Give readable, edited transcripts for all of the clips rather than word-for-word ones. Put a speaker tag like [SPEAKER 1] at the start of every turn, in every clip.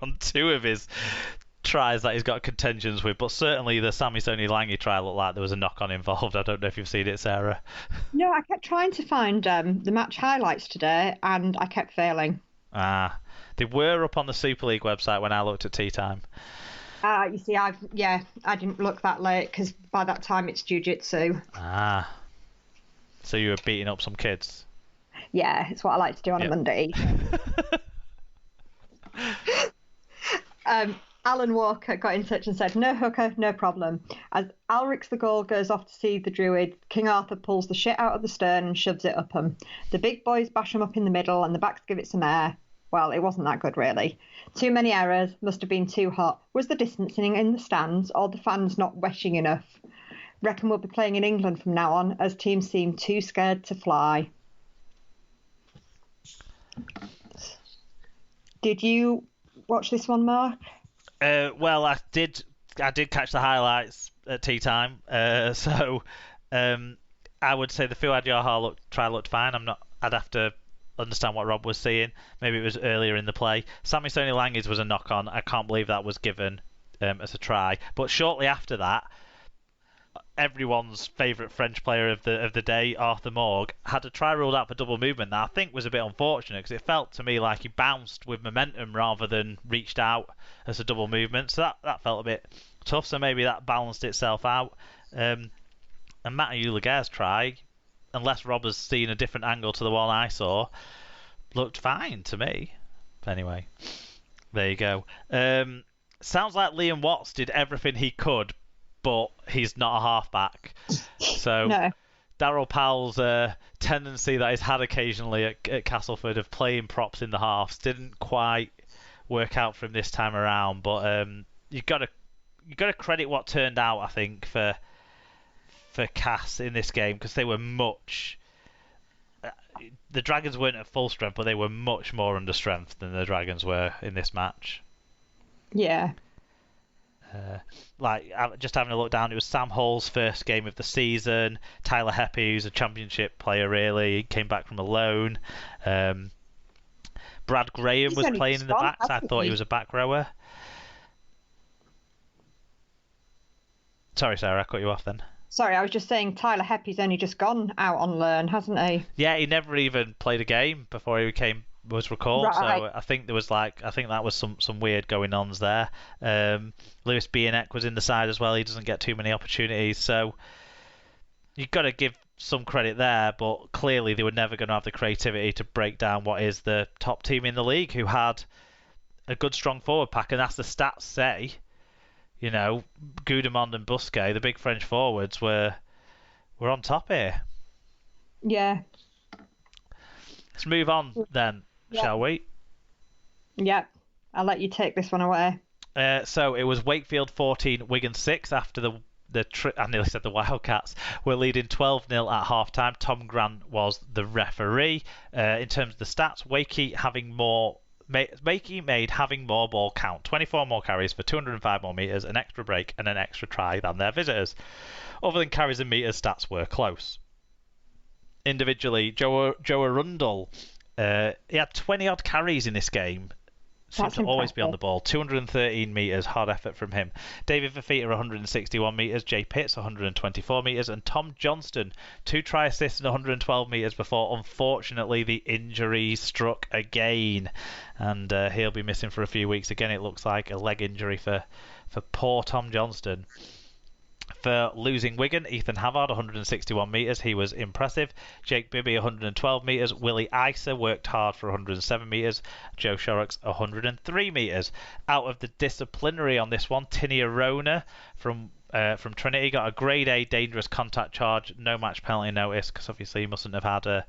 [SPEAKER 1] on two of his tries that he's got contentions with, but certainly the Sammy Soni Lange try looked like there was a knock-on involved. I don't know if you've seen it, Sarah.
[SPEAKER 2] No, I kept trying to find the match highlights today, and I kept failing.
[SPEAKER 1] They were up on the Super League website when I looked at tea time.
[SPEAKER 2] You see, I didn't look that late because by that time it's jiu-jitsu.
[SPEAKER 1] So you were beating up some kids?
[SPEAKER 2] Yeah, it's what I like to do on a Monday. Alan Walker got in touch and said, "No hooker, no problem. As Alrix the Gaul goes off to see the Druid, King Arthur pulls the shit out of the stern and shoves it up 'em. The big boys bash 'em up in the middle and the backs give it some air. Well, it wasn't that good, really. Too many errors, must have been too hot. Was the distancing in the stands or the fans not weshing enough? Reckon we'll be playing in England from now on as teams seem too scared to fly." Did you watch this one, Mark?
[SPEAKER 1] Well, I did catch the highlights at tea time. So I would say the Fuad Yaha try looked fine. I'd have to understand what Rob was saying. Maybe it was earlier in the play. Sammy Soni Lange's was a knock on. I can't believe that was given as a try. But shortly after that, everyone's favourite French player of the day, Arthur Morgue, had a try ruled out for double movement that I think was a bit unfortunate because it felt to me like he bounced with momentum rather than reached out as a double movement. So that felt a bit tough. So maybe that balanced itself out. And Mathieu Laguerre's try, unless Rob has seen a different angle to the one I saw, looked fine to me. Anyway, there you go. Sounds like Liam Watts did everything he could, but he's not a halfback. So
[SPEAKER 2] No.
[SPEAKER 1] Daryl Powell's tendency that he's had occasionally at Castleford of playing props in the halves didn't quite work out for him this time around. But you've got to credit what turned out, I think, for Cass in this game because they were much. The Dragons weren't at full strength, but they were much more under strength than the Dragons were in this match.
[SPEAKER 2] Yeah.
[SPEAKER 1] Just having a look down, it was Sam Hall's first game of the season. Tyler Heppy, who's a championship player, really came back from a loan. Brad Graham was playing in the backs. I thought he was a back rower. Sorry, Sarah, I cut you off then.
[SPEAKER 2] Sorry, I was just saying Tyler Heppy's only just gone out on loan, hasn't he?
[SPEAKER 1] Yeah, he never even played a game before he was recalled.
[SPEAKER 2] Right.
[SPEAKER 1] So I think that was some weird going ons there. Lewis Bienek was in the side as well. He doesn't get too many opportunities, so you've got to give some credit there. But clearly, they were never going to have the creativity to break down what is the top team in the league, who had a good, strong forward pack, and as the stats say, you know, Gudemond and Busquet, the big French forwards, were on top here.
[SPEAKER 2] Yeah.
[SPEAKER 1] Let's move on then.
[SPEAKER 2] Yep.
[SPEAKER 1] Shall we?
[SPEAKER 2] Yep. I'll let you take this one away.
[SPEAKER 1] So it was Wakefield 14, Wigan 6 after I nearly said the Wildcats were leading 12-0 at half-time. Tom Grant was the referee. In terms of the stats, Wakey made having more ball count. 24 more carries for 205 more metres, an extra break and an extra try than their visitors. Other than carries and metres, stats were close. Individually, Joe Arundel, he had 20-odd carries in this game. Seemed to always be on the ball. 213 metres, hard effort from him. David Fafita, 161 metres. Jay Pitts, 124 metres. And Tom Johnston, 2 try assists and 112 metres before, unfortunately, the injury struck again. And he'll be missing for a few weeks. Again, it looks like a leg injury for poor Tom Johnston. For losing Wigan, Ethan Havard, 161 metres. He was impressive. Jake Bibby, 112 metres. Willie Isa worked hard for 107 metres. Joe Shorrocks, 103 metres. Out of the disciplinary on this one, Tinia Rona from Trinity got a grade A dangerous contact charge. No match penalty notice because obviously he mustn't have had a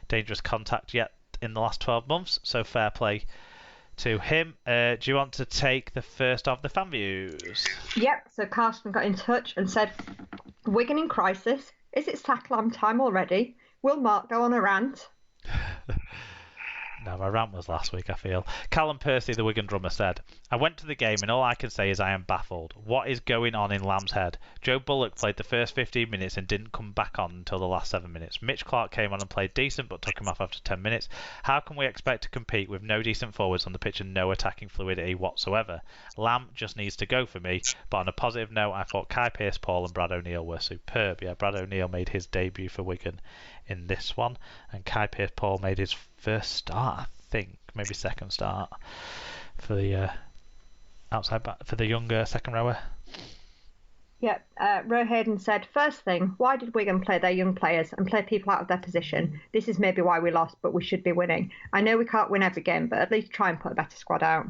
[SPEAKER 1] dangerous contact yet in the last 12 months. So fair play to him. Do you want to take the first of the fan views?
[SPEAKER 2] Yep, so Carsten got in touch and said, "Wigan in crisis. Is it sack lamb time already? Will Mark go on a rant?"
[SPEAKER 1] No, my rant was last week, I feel. Callum Percy, the Wigan drummer, said, I went to the game and all I can say is I am baffled. What is going on in Lamb's head? Joe Bullock played the first 15 minutes and didn't come back on until the last 7 minutes. Mitch Clark came on and played decent but took him off after 10 minutes. How can we expect to compete with no decent forwards on the pitch and no attacking fluidity whatsoever? Lamb just needs to go for me. But on a positive note, I thought Kai Pearce-Paul and Brad O'Neill were superb. Yeah, Brad O'Neill made his debut for Wigan in this one, and Kai Pearce-Paul made his first start, I think, maybe second start for the outside back for the younger second rower.
[SPEAKER 2] Yep. Ro Hayden said, first thing, why did Wigan play their young players and play people out of their position? This is maybe why we lost, but we should be winning. I know we can't win every game, but at least try and put a better squad out.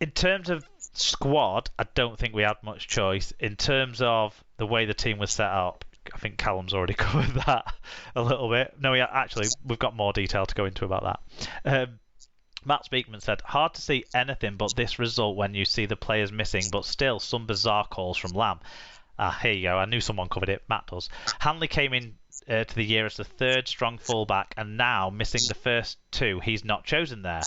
[SPEAKER 1] In terms of squad, I don't think we had much choice. In terms of the way the team was set up, I think Callum's already covered that a little bit. No, we've got more detail to go into about that. Matt Speakman said, hard to see anything but this result when you see the players missing, but still some bizarre calls from Lamb. Here you go. I knew someone covered it. Matt does. Hanley came in to the year as the third strong fullback, and now missing the first two, he's not chosen there.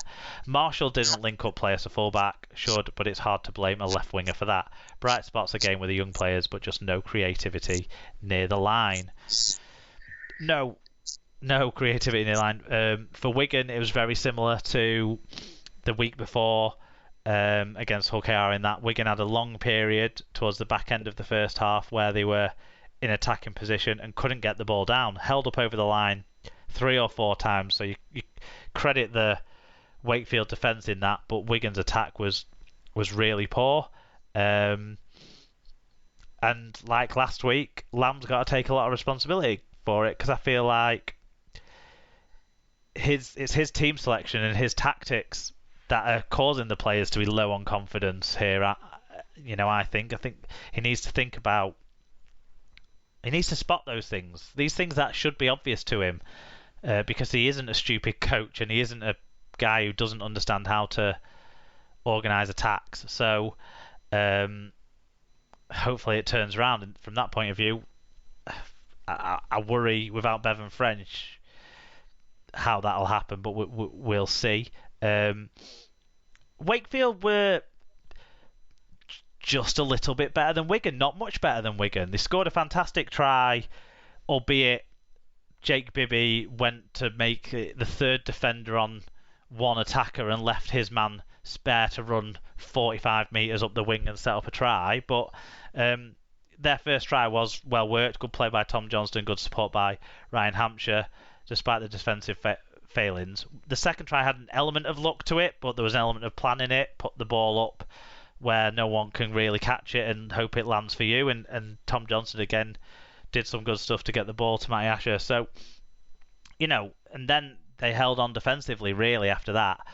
[SPEAKER 1] Marshall didn't link up play as a fullback, should, but it's hard to blame a left winger for that. Bright spots again with the young players, but just no creativity near the line. No creativity near the line. For Wigan, it was very similar to the week before against Hull KR, in that Wigan had a long period towards the back end of the first half where they were in attacking position and couldn't get the ball down. Held up over the line 3 or 4 times, so you credit the Wakefield defence in that, but Wigan's attack was really poor. And like last week, Lamb's got to take a lot of responsibility for it, because I feel like it's his team selection and his tactics that are causing the players to be low on confidence here. I think he needs to think about. He needs to spot those things. These things that should be obvious to him, because he isn't a stupid coach and he isn't a guy who doesn't understand how to organise attacks. So hopefully it turns around. And from that point of view, I worry without Bevan French how that'll happen, but we'll see. Wakefield were just a little bit better than Wigan, not much better than Wigan. They scored a fantastic try, albeit Jake Bibby went to make it the third defender on one attacker and left his man spare to run 45 metres up the wing and set up a try. But their first try was well worked, good play by Tom Johnston, good support by Ryan Hampshire, despite the defensive failings. The second try had an element of luck to it, but there was an element of planning it, put the ball up where no one can really catch it and hope it lands for you. And Tom Johnson again did some good stuff to get the ball to Matty Asher. So, and then they held on defensively really after that.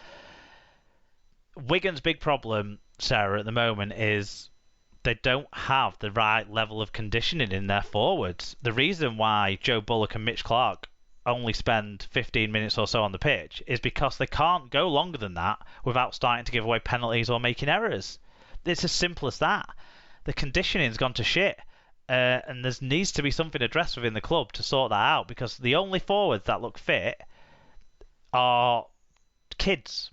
[SPEAKER 1] Wigan's big problem, Sarah, at the moment is they don't have the right level of conditioning in their forwards. The reason why Joe Bullock and Mitch Clark only spend 15 minutes or so on the pitch is because they can't go longer than that without starting to give away penalties or making errors. It's as simple as that. The conditioning's gone to shit, and there needs to be something addressed within the club to sort that out, because the only forwards that look fit are kids,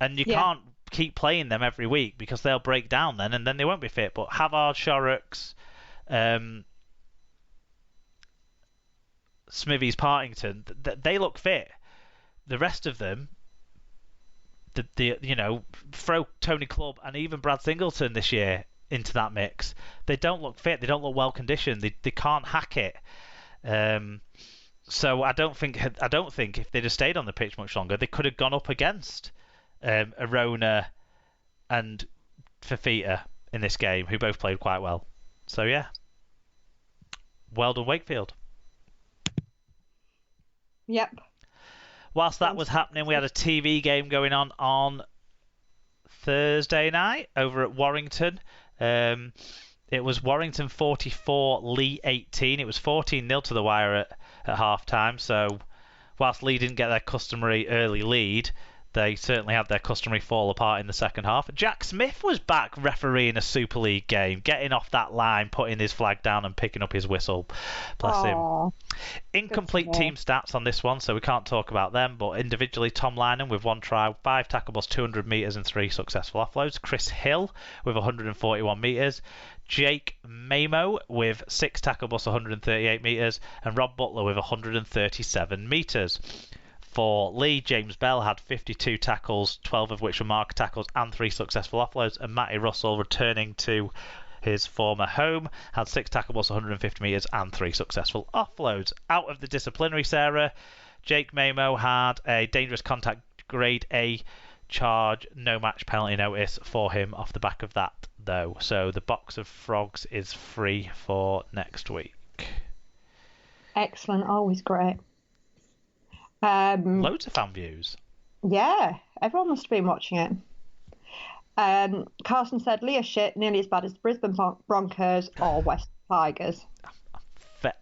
[SPEAKER 1] and you can't keep playing them every week because they'll break down then, and then they won't be fit. But Havard, Shorrocks, Smithies, Partington, they look fit. The rest of them, throw Tony Clubb and even Brad Singleton this year into that mix, they don't look fit. They don't look well conditioned. They can't hack it. So I don't think if they'd have stayed on the pitch much longer, they could have gone up against Rona and Fafita in this game, who both played quite well. So yeah, well done Wakefield.
[SPEAKER 2] Yep.
[SPEAKER 1] Whilst that was happening, we had a TV game going on Thursday night over at Warrington. It was Warrington 44, Lee 18. It was 14-0 to the wire at half-time. So whilst Lee didn't get their customary early lead, They certainly had their customary fall apart in the second half. Jack Smith was back refereeing a Super League game, getting off that line, putting his flag down and picking up his whistle. Bless him. Incomplete team stats on this one, so we can't talk about them, but individually, Tom Lynham with 1 try, 5 tackles, 200 metres and 3 successful offloads. Chris Hill with 141 metres. Jake Mamo with 6 tackles, 138 metres. And Rob Butler with 137 metres. For Lee, James Bell had 52 tackles, 12 of which were marker tackles and 3 successful offloads. And Matty Russell, returning to his former home, had 6 tackles, 150 metres and 3 successful offloads. Out of the disciplinary, Sarah, Jake Mamo had a dangerous contact grade A charge, no match penalty notice for him off the back of that, though. So the box of frogs is free for next week.
[SPEAKER 2] Excellent, always great.
[SPEAKER 1] Loads of fan views.
[SPEAKER 2] Yeah, everyone must have been watching it. Carson said, Leah shit, nearly as bad as the Brisbane Broncos or West Tigers.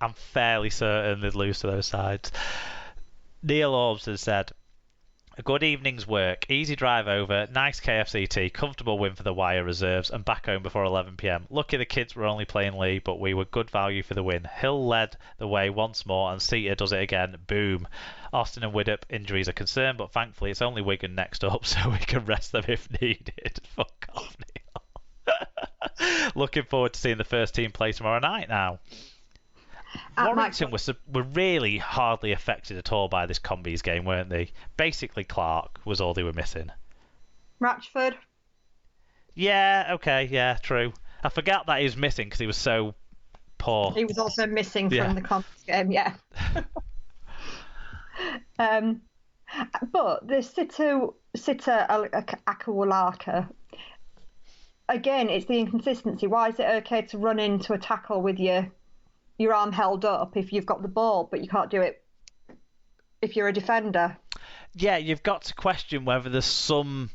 [SPEAKER 1] I'm fairly certain they'd lose to those sides. Neil Orbs has said, a good evening's work, easy drive over, nice KFC tea, comfortable win for the Wire reserves, and back home before 11 p.m. Lucky the kids were only playing Lee, but we were good value for the win. Hill led the way once more, and Seater does it again. Boom. Austin and Widdop injuries are concerned, but thankfully it's only Wigan next up, so we can rest them if needed. Fuck off, Neil. Looking forward to seeing the first team play tomorrow night now. Warrington were really hardly affected at all by this Combies game, weren't they? Basically, Clark was all they were missing.
[SPEAKER 2] Ratchford?
[SPEAKER 1] Yeah, okay, yeah, true. I forgot that he was missing because he was so poor.
[SPEAKER 2] He was also missing from the Combies game, yeah. But the Sita Akawalaka, again, it's the inconsistency. Why is it okay to run into a tackle with your arm held up if you've got the ball, but you can't do it if you're a defender?
[SPEAKER 1] Yeah, you've got to question whether there's some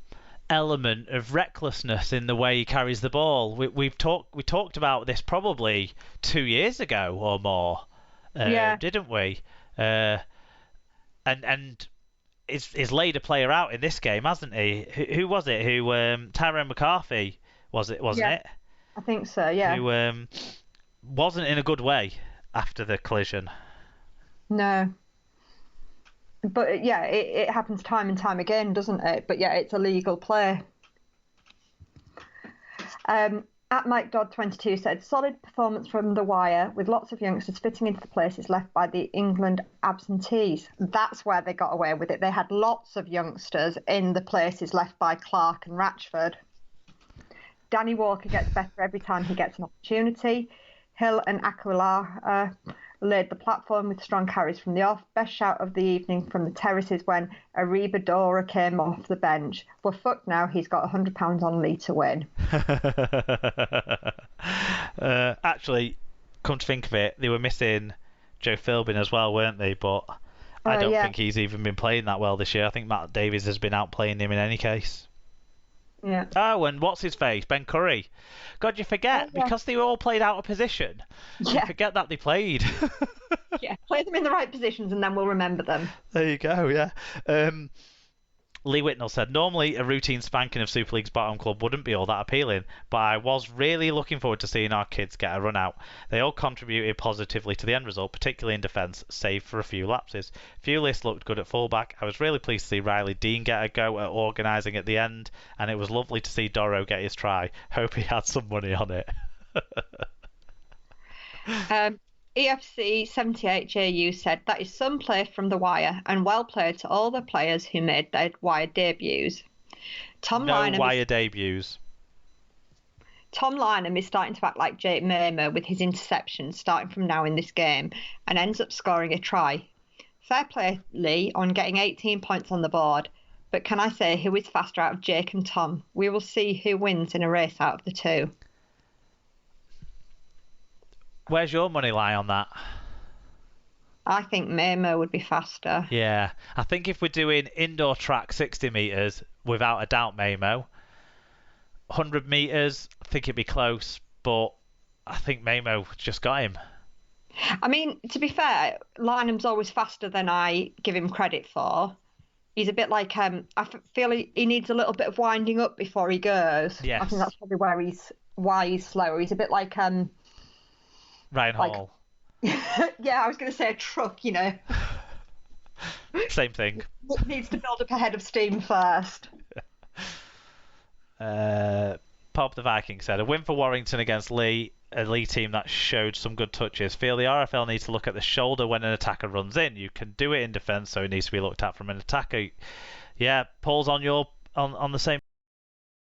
[SPEAKER 1] element of recklessness in the way he carries the ball. We talked about this probably 2 years ago or more, didn't we? And he's laid a player out in this game, hasn't he? Who was it? Tyrone McCarthy wasn't it?
[SPEAKER 2] I think so. Yeah.
[SPEAKER 1] Who wasn't in a good way after the collision. No.
[SPEAKER 2] But yeah, it happens time and time again, doesn't it? But yeah, it's a legal play. At Mike Dodd 22 said, solid performance from the Wire with lots of youngsters fitting into the places left by the England absentees. That's where they got away with it. They had lots of youngsters in the places left by Clark and Ratchford. Danny Walker gets better every time he gets an opportunity. Hill and Aquila laid the platform with strong carries from the off. Best shout of the evening from the terraces when Ariba Dora came off the bench. Well, fuck now, he's got £100 on Lee to win.
[SPEAKER 1] Actually, come to think of it, they were missing Joe Philbin as well, weren't they? But I don't think he's even been playing that well this year. I think Matt Davies has been outplaying him in any case.
[SPEAKER 2] Yeah.
[SPEAKER 1] Oh, and what's his face? Ben Curry. God, you forget, because they were all played out of position. You forget that they played.
[SPEAKER 2] Yeah, play them in the right positions and then we'll remember them.
[SPEAKER 1] There you go, yeah. Lee Whitnell said, normally a routine spanking of Super League's bottom club wouldn't be all that appealing, but I was really looking forward to seeing our kids get a run out. They all contributed positively to the end result, particularly in defence, save for a few lapses. Fewless looked good at fullback. I was really pleased to see Riley Dean get a go at organising at the end, and it was lovely to see Doro get his try. Hope he had some money on it.
[SPEAKER 2] EFC 78JU said, that is some play from the Wire and well played to all the players who made their Wire debuts.
[SPEAKER 1] Wire debuts.
[SPEAKER 2] Tom Lynham is starting to act like Jake Mamo with his interceptions starting from now in this game and ends up scoring a try. Fair play, Lee, on getting 18 points on the board, but can I say who is faster out of Jake and Tom? We will see who wins in a race out of the two.
[SPEAKER 1] Where's your money lie on that?
[SPEAKER 2] I think Mamo would be faster.
[SPEAKER 1] Yeah, I think if we're doing indoor track 60 metres, without a doubt Mamo. 100 metres, I think it'd be close, but I think Mamo just got him.
[SPEAKER 2] I mean, to be fair, Lynham's always faster than I give him credit for. he's a bit like I feel he needs a little bit of winding up before he goes.
[SPEAKER 1] Yes.
[SPEAKER 2] I think that's probably why he's slower. He's a bit like
[SPEAKER 1] Ryan Hall.
[SPEAKER 2] Yeah, I was going to say a truck, you know.
[SPEAKER 1] Same thing.
[SPEAKER 2] It needs to build up a head of steam first.
[SPEAKER 1] Pop the Viking said, a win for Warrington against Lee, a Lee team that showed some good touches. Feel the RFL needs to look at the shoulder when an attacker runs in. You can do it in defence, so it needs to be looked at from an attacker. Yeah, Paul's on the same